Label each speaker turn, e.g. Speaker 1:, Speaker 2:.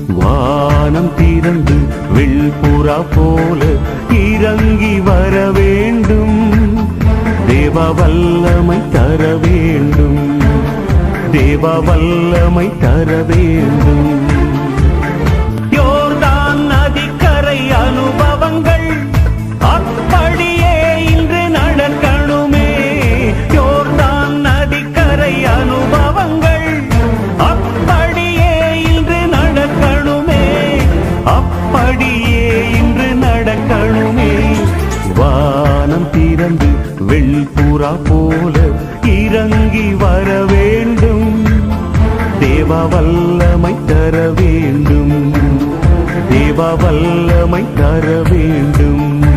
Speaker 1: வானம் திறந்து வெள்புறா போல இறங்கி வர வேண்டும். தேவ வல்லமை தர வேண்டும். தேவ வல்லமை தர வேண்டும். யோர்தான் நதிக்கரை அனுபவங்கள் அப்படியே இன்று நடக்கணுமே. யோர்தான் நதிக்கரை அனுபவங்கள் அப்படியே இன்று நடக்கணுமே. அப்படியே இன்று நடக்கணுமே. வானம் திறந்து வெள்புறா போல இறங்கி வர வேண்டும். தேவ வல்லமை தர வேண்டும். தேவ வல்லமை தர வேண்டும்.